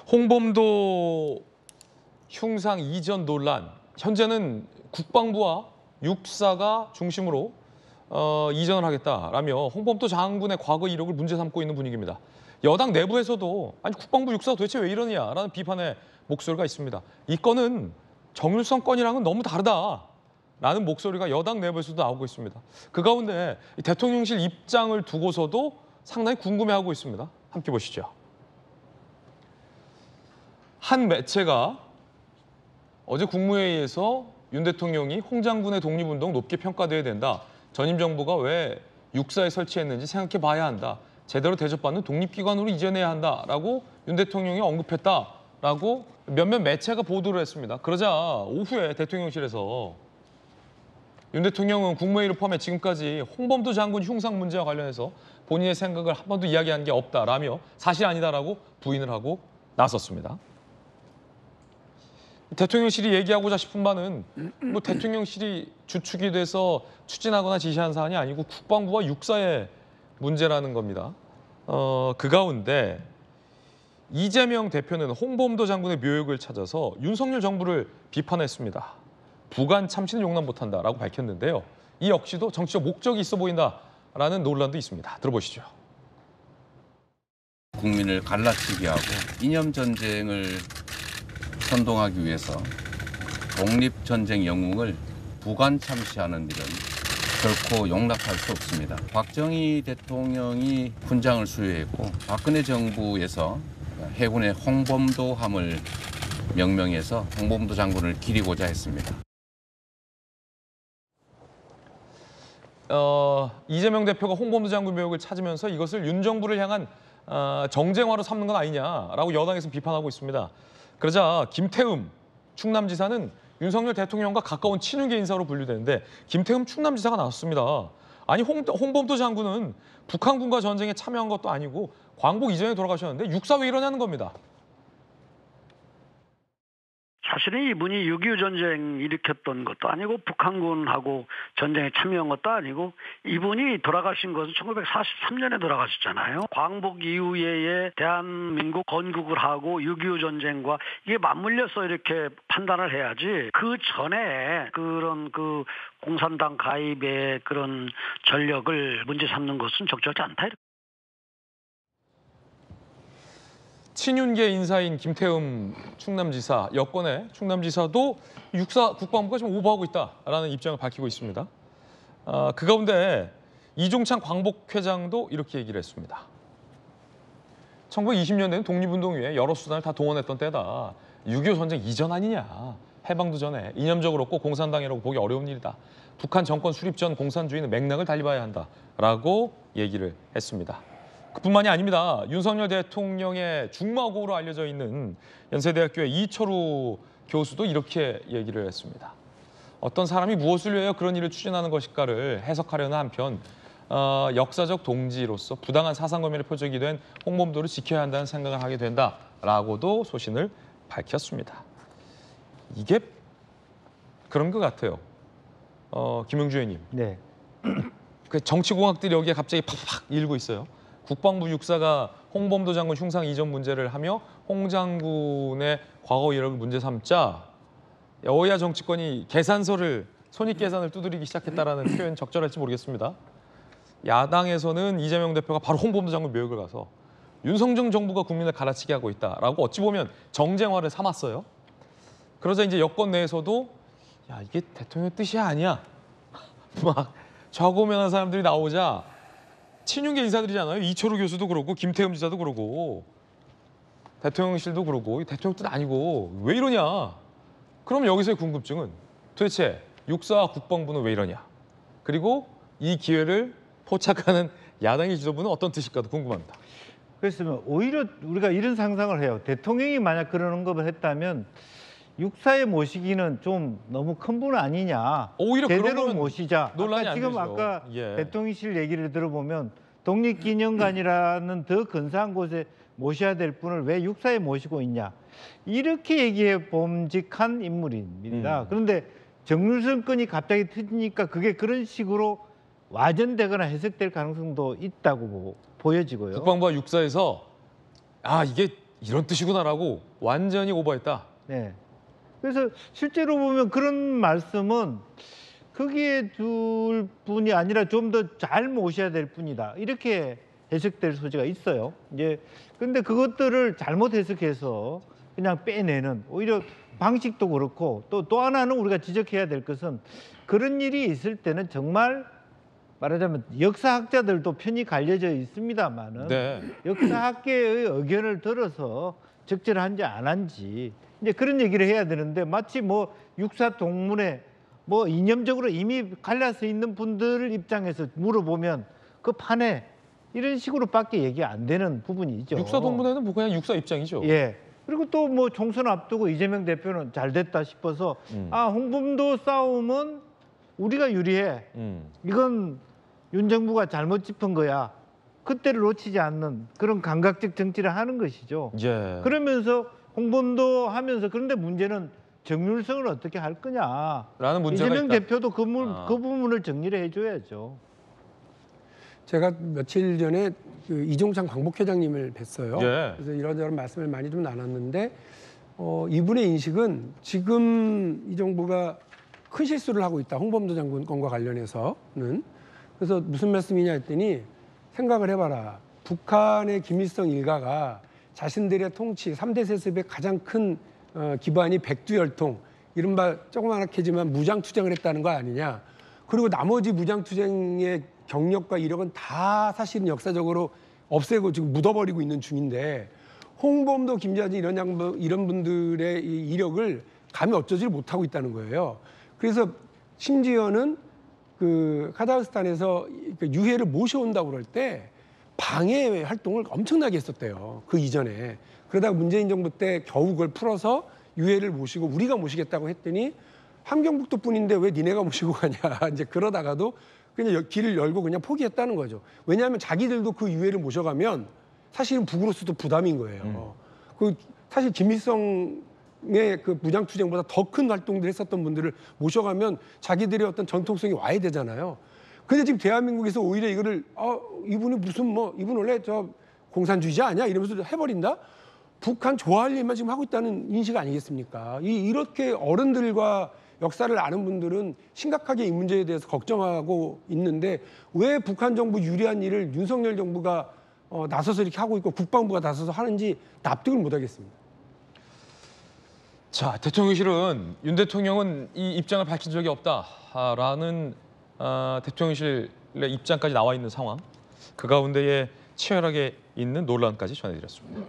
홍범도 흉상 이전 논란, 현재는 국방부와 육사가 중심으로 이전을 하겠다라며 홍범도 장군의 과거 이력을 문제 삼고 있는 분위기입니다. 여당 내부에서도 아니 국방부 육사가 도대체 왜 이러냐라는 비판의 목소리가 있습니다. 이 건은 정율성 건이랑은 너무 다르다라는 목소리가 여당 내부에서도 나오고 있습니다. 그 가운데 대통령실 입장을 두고서도 상당히 궁금해하고 있습니다. 함께 보시죠. 한 매체가 어제 국무회의에서 윤 대통령이 홍 장군의 독립운동 높게 평가돼야 된다. 전임 정부가 왜 육사에 설치했는지 생각해 봐야 한다. 제대로 대접받는 독립기관으로 이전해야 한다라고 윤 대통령이 언급했다라고 몇몇 매체가 보도를 했습니다. 그러자 오후에 대통령실에서 윤 대통령은 국무회의를 포함해 지금까지 홍범도 장군 흉상 문제와 관련해서 본인의 생각을 한 번도 이야기한 게 없다라며 사실 아니다라고 부인을 하고 나섰습니다. 대통령실이 얘기하고자 싶은 바는 뭐 대통령실이 주축이 돼서 추진하거나 지시한 사안이 아니고 국방부와 육사의 문제라는 겁니다. 그 가운데 이재명 대표는 홍범도 장군의 묘역을 찾아서 윤석열 정부를 비판했습니다. 부관 참신을 용납 못한다라고 밝혔는데요. 이 역시도 정치적 목적이 있어 보인다라는 논란도 있습니다. 들어보시죠. 국민을 갈라치게 하고 이념 전쟁을 선동하기 위해서 독립전쟁 영웅을 부관 참시하는 일은 결코 용납할 수 없습니다. 박정희 대통령이 훈장을 수여했고 박근혜 정부에서 해군의 홍범도함을 명명해서 홍범도 장군을 기리고자 했습니다. 이재명 대표가 홍범도 장군 묘역을 찾으면서 이것을 윤 정부를 향한 정쟁화로 삼는 건 아니냐라고 여당에서 비판하고 있습니다. 그러자 김태흠 충남지사는 윤석열 대통령과 가까운 친윤계 인사로 분류되는데 김태흠 충남지사가 나왔습니다. 아니 홍범도 장군은 북한군과 전쟁에 참여한 것도 아니고 광복 이전에 돌아가셨는데 육사 왜 이러냐는 겁니다. 사실은 이분이 6.25 전쟁 일으켰던 것도 아니고 북한군하고 전쟁에 참여한 것도 아니고 이분이 돌아가신 것은 1943년에 돌아가셨잖아요. 광복 이후에 대한민국 건국을 하고 6.25 전쟁과 이게 맞물려서 이렇게 판단을 해야지 그 전에 그런 그 공산당 가입의 그런 전력을 문제 삼는 것은 적절하지 않다. 친윤계 인사인 김태흠 충남지사, 여권의 충남지사도 육사 국방부가 좀 오버하고 있다라는 입장을 밝히고 있습니다. 그 가운데 이종찬 광복회장도 이렇게 얘기를 했습니다. 1920년대는 독립운동 위에 여러 수단을 다 동원했던 때다. 6.25 전쟁 이전 아니냐. 해방도 전에 이념적으로 꼭 공산당이라고 보기 어려운 일이다. 북한 정권 수립 전 공산주의는 맥락을 달리 봐야 한다라고 얘기를 했습니다. 그뿐만이 아닙니다. 윤석열 대통령의 중마고로 알려져 있는 연세대학교의 이철우 교수도 이렇게 얘기를 했습니다. 어떤 사람이 무엇을 위하여 그런 일을 추진하는 것일까를 해석하려는 한편 역사적 동지로서 부당한 사상검열의 표적이 된 홍범도를 지켜야 한다는 생각을 하게 된다라고도 소신을 밝혔습니다. 이게 그런 것 같아요. 김영주 의원님. 네. 그 정치공학들이 여기에 갑자기 팍팍 일고 있어요. 국방부 육사가 홍범도 장군 흉상 이전 문제를 하며 홍 장군의 과거 이력을 문제 삼자 여야 정치권이 손익계산을 두드리기 시작했다라는 표현 적절할지 모르겠습니다. 야당에서는 이재명 대표가 바로 홍범도 장군 묘역을 가서 윤석열 정부가 국민을 갈아치게 하고 있다라고 어찌 보면 정쟁화를 삼았어요. 그러자 이제 여권 내에서도 야 이게 대통령 뜻이 아니야. 막 좌고면한 사람들이 나오자 친윤계 인사들이잖아요. 이철우 교수도 그러고 김태흠 지사도 그러고 대통령실도 그러고 대통령 뜻 아니고 왜 이러냐. 그럼 여기서의 궁금증은 도대체 육사와 국방부는 왜 이러냐. 그리고 이 기회를 포착하는 야당의 지도부는 어떤 뜻일까도 궁금합니다. 그렇으면 오히려 우리가 이런 상상을 해요. 대통령이 만약 그런 언급을 했다면 육사에 모시기는 좀 너무 큰 분 아니냐. 오히려 제대로 모시자. 논란이 아까 대통령실 얘기를 들어보면 독립기념관이라는 더 근사한 곳에 모셔야 될 분을 왜 육사에 모시고 있냐. 이렇게 얘기해 봄직한 인물입니다. 그런데 정윤선 건이 갑자기 터지니까 그게 그런 식으로 와전되거나 해석될 가능성도 있다고 보여지고요. 국방부와 육사에서 이게 이런 뜻이구나라고 완전히 오버했다. 네. 그래서 실제로 보면 그런 말씀은 거기에 둘 분이 아니라 좀 더 잘 모셔야 될 뿐이다. 이렇게 해석될 소지가 있어요. 이제 근데 그것들을 잘못 해석해서 그냥 빼내는 오히려 방식도 그렇고 또 하나는 우리가 지적해야 될 것은 그런 일이 있을 때는 정말 말하자면 역사학자들도 편이 갈려져 있습니다만은 네. 역사학계의 의견을 들어서 적절한지 안 한지 이제 그런 얘기를 해야 되는데 마치 뭐 육사 동문회 뭐 이념적으로 이미 갈라서 있는 분들 입장에서 물어보면 그 판에 이런 식으로밖에 얘기 안 되는 부분이죠. 육사 동문회는 뭐 그냥 육사 입장이죠. 예. 그리고 또 뭐 총선 앞두고 이재명 대표는 잘 됐다 싶어서 홍범도 싸움은 우리가 유리해. 이건 윤 정부가 잘못 짚은 거야. 그때를 놓치지 않는 그런 감각적 정치를 하는 것이죠. 예. 그러면서 홍범도 하면서 그런데 문제는 정률성을 어떻게 할 거냐. 라는 문제가 이재명 있다. 대표도 그 부분을 정리를 해줘야죠. 제가 며칠 전에 그 이종찬 광복회장님을 뵀어요. 예. 그래서 이런저런 말씀을 많이 좀 나눴는데 이분의 인식은 지금 이 정부가 큰 실수를 하고 있다. 홍범도 장군 건과 관련해서는. 그래서 무슨 말씀이냐 했더니 생각을 해봐라. 북한의 김일성 일가가 자신들의 통치 3대 세습의 가장 큰 기반이 백두혈통, 이른바 조그맣게지만 무장투쟁을 했다는 거 아니냐. 그리고 나머지 무장투쟁의 경력과 이력은 다 사실은 역사적으로 없애고 지금 묻어버리고 있는 중인데 홍범도, 김자진 이런 분들의 이 이력을 감히 어쩌지를 못하고 있다는 거예요. 그래서 심지어는 그 카자흐스탄에서 유해를 모셔온다고 그럴 때 방해 활동을 엄청나게 했었대요. 그 이전에. 그러다가 문재인 정부 때 겨우 그걸 풀어서 유해를 모시고 우리가 모시겠다고 했더니 함경북도 뿐인데 왜 니네가 모시고 가냐. 이제 그러다가도 그냥 길을 열고 그냥 포기했다는 거죠. 왜냐하면 자기들도 그 유해를 모셔가면 사실은 북으로서도 부담인 거예요. 그 사실 김일성의 그 무장투쟁보다 더 큰 활동들 했었던 분들을 모셔가면 자기들의 어떤 전통성이 와야 되잖아요. 근데 지금 대한민국에서 오히려 이거를 이분이 무슨 뭐 이분 원래 저 공산주의자 아니야 이러면서 해버린다. 북한 좋아할 일만 지금 하고 있다는 인식 아니겠습니까? 이렇게 어른들과 역사를 아는 분들은 심각하게 이 문제에 대해서 걱정하고 있는데 왜 북한 정부 유리한 일을 윤석열 정부가 나서서 이렇게 하고 있고 국방부가 나서서 하는지 납득을 못 하겠습니다. 자, 대통령실은 윤 대통령은 이 입장을 밝힌 적이 없다라는 대통령실의 입장까지 나와 있는 상황. 그 가운데에 치열하게 있는 논란까지 전해드렸습니다.